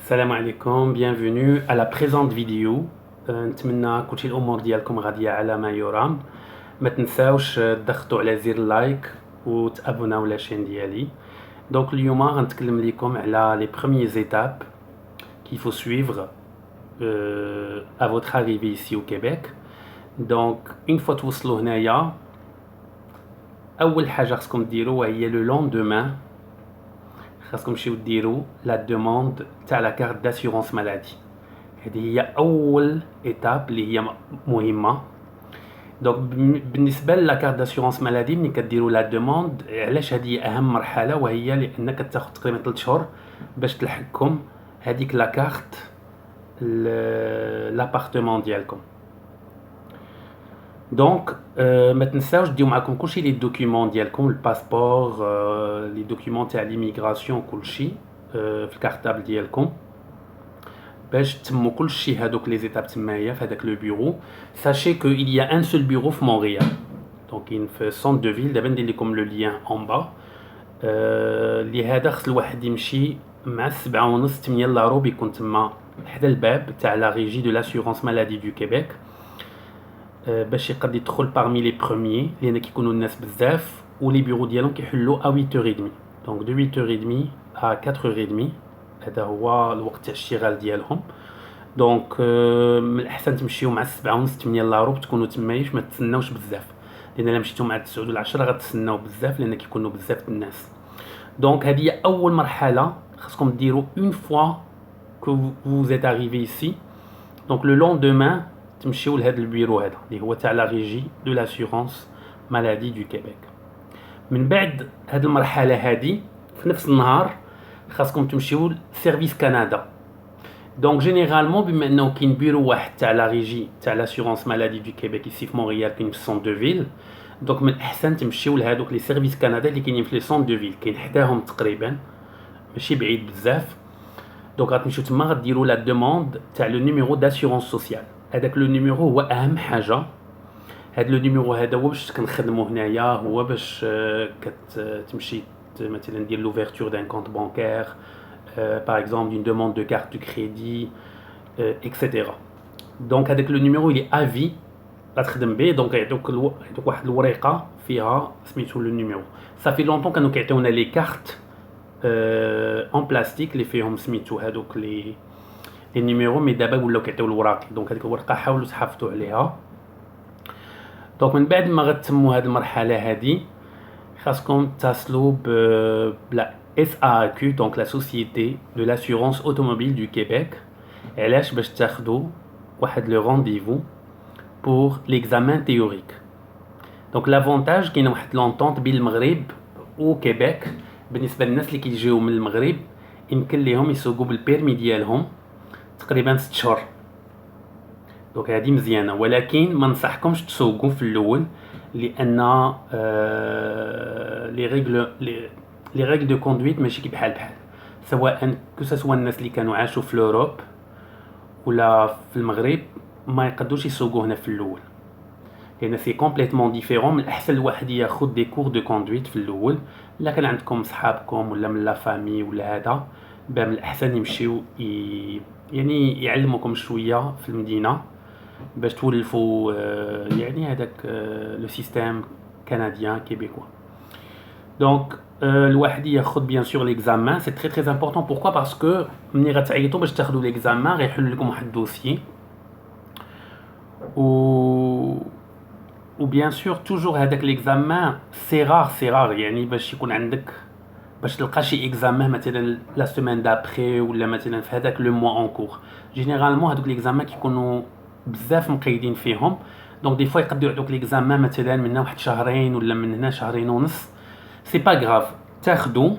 Salam alaikum, bienvenue à la présente vidéo. نتمنى كلشي الامور ديالكم غاديه على ما يرام. ما تنساوش تضغطوا على زر لايك وتابوناو لاشين ديالي. دونك اليوم غنتكلم لكم على les premières étapes qu'il faut suivre à votre arrivée ici au Québec. Donc une fois توصلوا هنايا اول حاجه خصكم ديروا هي لو لوندومان خاصكم تمشيو ديروا لا دوموند تاع لا كارت داسيورونس مالادي. هذه هي اول ايتاب اللي هي مهمه. دونك بالنسبه لا كارت داسيورونس مالادي ملي كديروا لا دوموند، علاش هذه اهم مرحله؟ وهي لانك تاخذ تقريبا 3 شهور باش تلحقكم هذيك لا كارت لابارتمون ديالكم. دونك ما تنساوش ديروا معكم كلشي لي دوكيومون ديالكم، الباسبور، لي دوكيومون تاع ليميغراسيون، كلشي في الكارطابل ديالكم باش تموا كلشي هادوك لي زيتاب تمايا في هذاك لو بيرو. ساشي كو il y a un seul bureau في مونريال، دونك كاين في سونت دو فيل. دابا ندير لكم لو لين اون با. لهذا خص الواحد يمشي مع 7:30 8 لاروب، يكون تما حدا الباب تاع لا ريجي دو لاسيورونس مالادي دو كيبيك باش يقد يدخل parmi les premiers لان كيكونوا الناس بزاف ولي بيرو ديالهم كيحلوا à 8h30. دونك de 8h30 à 4h30 هذا هو الوقت تاع الاشتغال ديالهم. دونك من الاحسن تمشيو مع 7:30 8 لاروب، تكونوا تمايش، ما تسناوش بزاف، لان الا مشيتو مع 9 ولا 10 غتسناو بزاف لان كيكونوا بزاف الناس. دونك هذه هي اول مرحله خاصكم ديروا une fois que vous êtes arrivé ici. دونك لو لوندومان تمشيو لهذا البيرو هذا اللي هو تاع لا ريجي دو لاسيورونس مالادي دو كيبيك. من بعد هذه المرحله هذه في نفس النهار خاصكم تمشيو لسيرفيس كندا. دونك جينيرالمون بما انه كاين بيرو واحد تاع لا ريجي تاع لاسيورونس مالادي دو كيبيك يسي في مونريال، كاين في سونت دو فيل. دونك من الاحسن تمشيو لهذوك لي سيرفيس كندا اللي كاينين في لي سونت دو فيل، كاين حداهم تقريبا ماشي بعيد بزاف. دونك غتمشيو تما غديروا لا دوموند تاع لو نيميرو داسيورونس سوسيال. هذاك لو نيميرو هو اهم حاجه. هذا لو نيميرو هذا هو باش كنخدموا هنايا، هو باش كتمشي مثلا دير لوفيرتور دان كونت بانكير، par exemple d'une demande de carte de crédit, etc. دونك هذاك لو نيميرو اللي افي غتخدم به. دونك يعطوك واحد الوريقه فيها سميتو لو نيميرو. صافي لونطون كانوا كيعطيونا لي كارت اون بلاستيك اللي فيهم سميتو هذوك لي نيميرو، مي دابا ولاو كيعطيو الوراقي. دونك هذيك الورقه حاولوا تحافظوا عليها. دونك من بعد ما غتموا هذه المرحله هذه خاصكم تصلوا بلا SAAQ، دونك لا سوسيتي دو لاسيورونس اوتوموبيل دو كيبيك. علاش؟ باش تاخذوا واحد لو رونديفو بور ليكزامان تيوريك. دونك لافونتاج كاين واحد لونطونط بين المغرب وكيبيك. بالنسبه للناس اللي كيجيو من المغرب يمكن ليهم يسوقوا بالبيرمي ديالهم تقريبا 6 شهور. دونك هذه مزيانه، ولكن ما ننصحكمش تسوقوا في الاول لان لي ريغل دو كوندويت ماشي بحال سواء كو الناس اللي كانوا عاشوا في اوروب ولا في المغرب ما يقدوش يسوقوا هنا في الاول لان سي كومبليتمون ديفيرون. من الاحسن الواحد ياخذ دي كور دو كوندويت في الاول، الا كان عندكم صحابكم ولا من لا فامي ولا هذا، من الاحسن يمشيو يعني يعلموكم شويه في المدينه باش تولفوا يعني هذاك لو سيستيم كنديان كيبيكوا. دونك الواحد ياخذ بيان سور ليكزامان، سي تري تري امبورطون. بوركوا؟ باسكو ملي غتعيطوا باش تاخذوا ليكزامان غيحلوا لكم واحد الدوسيي و بيان سور توجور هذاك ليكزامان سي رار يعني باش يكون عندك باش تلقى شي اكزامان مثلا لا سيمين دابري ولا مثلا في هذاك لو موا اون كور. جينيرالمون هذوك ليكزامان كيكونوا بزاف مقيدين فيهم. دونك دي فوا يقدروا يعطوك ليكزامان مثلا من هنا واحد شهرين ولا من هنا شهرين ونص. سي با غراف، تاخدو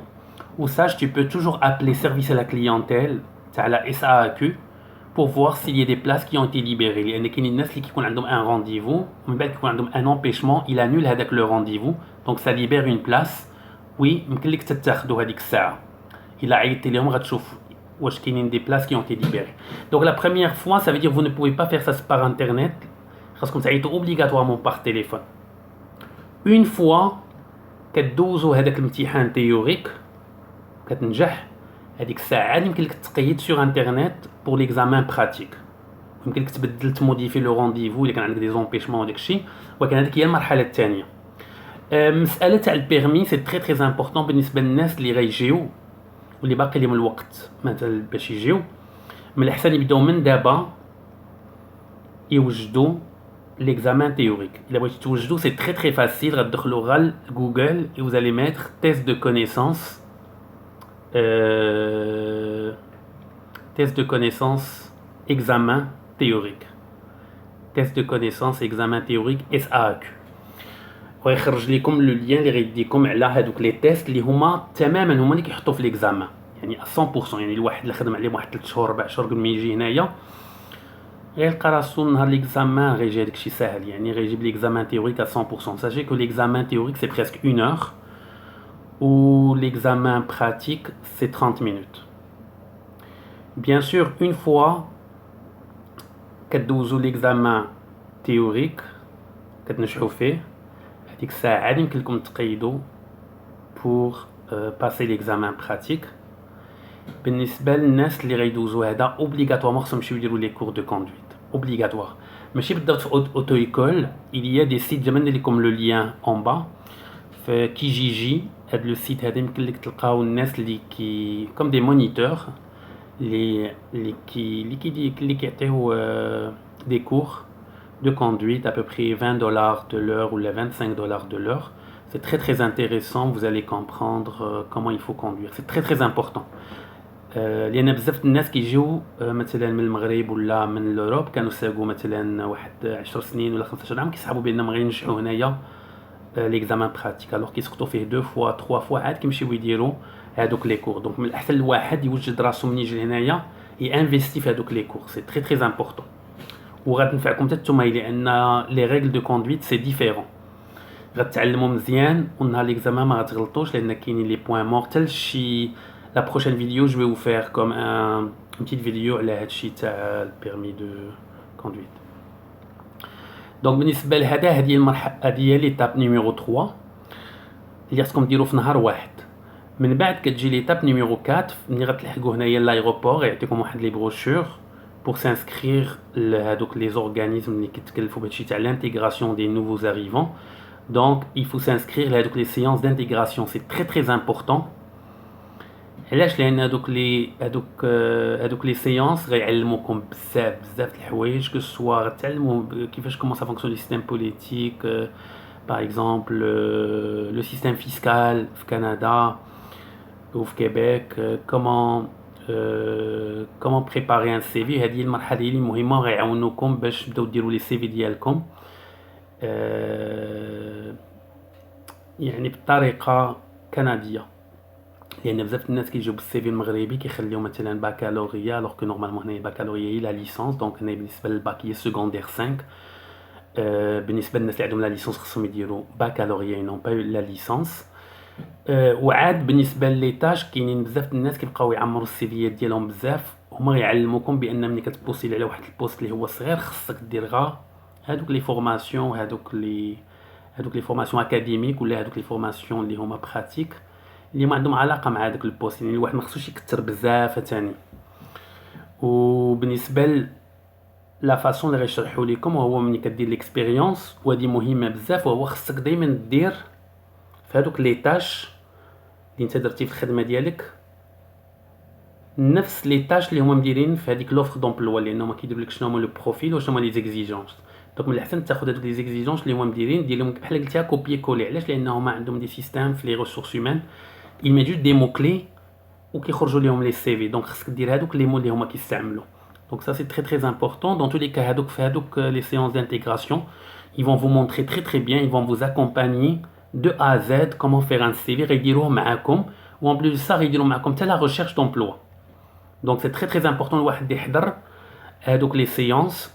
وساج tu peux toujours appeler service à la clientèle تاع لا SAAQ pour voir s'il y a des places qui ont été libérées. لان كاينين الناس اللي كيكون عندهم ان رونديفو ومن بعد كيكون عندهم ان امبيشمون il annule هذاك لو رونديفو. دونك ça libère une place. وي يمكن لك تاخدو هذيك الساعه. الا عيطتي لهم غتشوف واش كاينين دي بلاس qui ont été libérées. Donc la première fois ça veut dire vous ne pouvez pas faire ça par internet. خاصكم تعيطوا obligatoirement par téléphone. Une fois كدوزو هذاك الامتحان تيوريك كتنجح، هذيك الساعه يمكن لك تقيد سور انترنت بور ليكزامان براتيك، يمكن لك تبدل تموديفي لو رونديفو الا كان عندك دي زومبيشمون وداك الشيء، ولكن هذيك هي المرحله الثانيه. مساله تاع البيرمي سي تري امبورطون بالنسبه للناس اللي غيجيو واللي باقي لهم الوقت مثلا باش يجيو. من الاحسن يبداو من دابا يوجدوا l'examen théorique. الا بغيتو توجدوا سي تري فاسيل، غتدخلوا غا جوجل et vous allez mettre test de connaissance test de connaissance examen théorique, test de connaissance examen théorique SAQ، ويخرج لكم لو لين اللي غيديكم على هذوك لي تيست اللي هما تماما هما اللي كيحطوا في ليكزامان، يعني 100%. يعني الواحد اللي خدم عليه واحد 3 شهور 4 شهور قبل ما يجي هنايا غيلقى راسو نهار ليكزامان غيجي هذاك الشيء ساهل، يعني غيجيب ليكزامان تhéorique à 100%. Sachez que l'examen théorique c'est presque 1 heure ou l'examen pratique c'est 30 minutes. Bien sûr, une fois كدوزو l'examen théorique كتنجحوا فيه، هذيك الساعه عاد يمكن لكم تقيدوا pour passer l'examen pratique. بالنسبه للناس اللي غيدوزو هذا اوبليغاتوارمون خصهم يمشيو يديروا لي كور دو كوندويت اوبليغاتوار، ماشي بالضبط في اوتو ايكول. il y a des sites جا ندير لكم لو لين اون با في كيجيجي. هاد لو سيت هذا يمكن لك تلقاو الناس اللي كي كوم دي مونيتور اللي كيعطيو دي كور de conduite à peu près $20 de l'heure ou les $25 de l'heure. C'est très intéressant, vous allez comprendre comment il faut conduire. C'est très important. لأن بزاف الناس كيجيو مثلا من المغرب ولا من الأوروب كانوا ساقوا مثلا واحد 10 سنين ولا 15 عام كيسحبوا بأنهم غينجحوا هنايا ليكزامان براتيك، الوغ كيسقطوا فيه 2 فوا 3 فوا عاد كيمشيو يديروا هادوك لي كور. دونك من الأحسن الواحد يوجد راسو من يجي هنايا يانفيستي في هادوك لي كور، سي très important. وغتنفعكم حتى نتوما لان لي ريغل دو كوندويت سي ديفيرون. غتعلموا مزيان والنهار ليكزامان ما غتغلطوش لان كاينين لي بوين مورتل. شي لا بروشين فيديو جو في فير كوم ان بيتيت فيديو على هادشي تاع البيرمي دو كوندويت. دونك بالنسبه لهذا هذه المرحله هذه هي ليتاب نيميرو 3 اللي خصكم ديروا في نهار واحد. من بعد كتجي ليتاب نيميرو 4 ملي غتلحقوا هنايا لايروبور يعطيكم واحد لي بروشور pour s'inscrire donc les organismes qui font l'intégration des nouveaux arrivants. Donc il faut s'inscrire donc les séances d'intégration, c'est très important. علاش لان هذوك لي سيونس غيعلموكم بزاف د الحوايج كو سوا غتعلموا كيفاش كومون سا فونكسيون لو سيستيم بوليتيك باغ اكزومبل لو سيستيم فيسكال في كندا وفي كيبيك comment préparer un CV. هذه المرحله اللي مهمه غيعاونوكم باش تبداو ديروا لي سي في ديالكم يعني بطريقه كنديه، لان بزاف الناس كيجيو بالسي في المغربي كيخليو مثلا باكالوريا الوغ كو نورمالمون هنا باكالوريا هي لا ليسونس. دونك هنا بالنسبه للباك هي سكوندير 5. بالنسبه للناس اللي عندهم لا ليسونس خصهم يديروا باكالوريا نون با لا ليسونس. وعاد بالنسبه ليتاج كاينين بزاف الناس كيبقاو يعمروا السيفيات ديالهم بزاف، هما غيعلموكم بان ملي كتبوستي على واحد البوست اللي هو صغير خصك دير غا هادوك لي فورماسيون هادوك لي فورماسيون اكاديميك ولا هادوك لي فورماسيون اللي هما براتيك اللي ما عندهم علاقه مع هذاك البوست. يعني الواحد ما خصوش يكثر بزاف ثاني. وبالنسبه لا فاسون اللي غيشرحوا لكم هو ملي كدير ليكسبيريونس وهذه مهمه بزاف، وهو خصك دائما دير في هادوك لي تاش اللي انت درتي في الخدمه ديالك نفس لي تاش اللي هما مديرين في هذيك لوفر دومبلوا، لانه ما كيديروا لك شنو هما لو بروفيل وشنو هما لي زيكزيجونس. دونك من الاحسن تاخذ هذوك لي زيكزيجونس اللي هما مديرين دير لهم بحال قلتها كوبي كولي. علاش؟ لانه هما عندهم دي سيستيم في لي ريسورس هيومان il met juste des mots clés وكيخرجوا لهم لي سي في. دونك خصك دير هذوك لي مو اللي هما كيستعملوا. Donc ça c'est très important. Dans tous les cas, les séances d'intégration, ils vont vous montrer très bien, ils vont vous accompagner de A à Z comment faire un CV, يديروه معاكم ou en plus de ça يديروا معاكم حتى la recherche d'emploi. Donc c'est très important الواحد يحضر هذوك les séances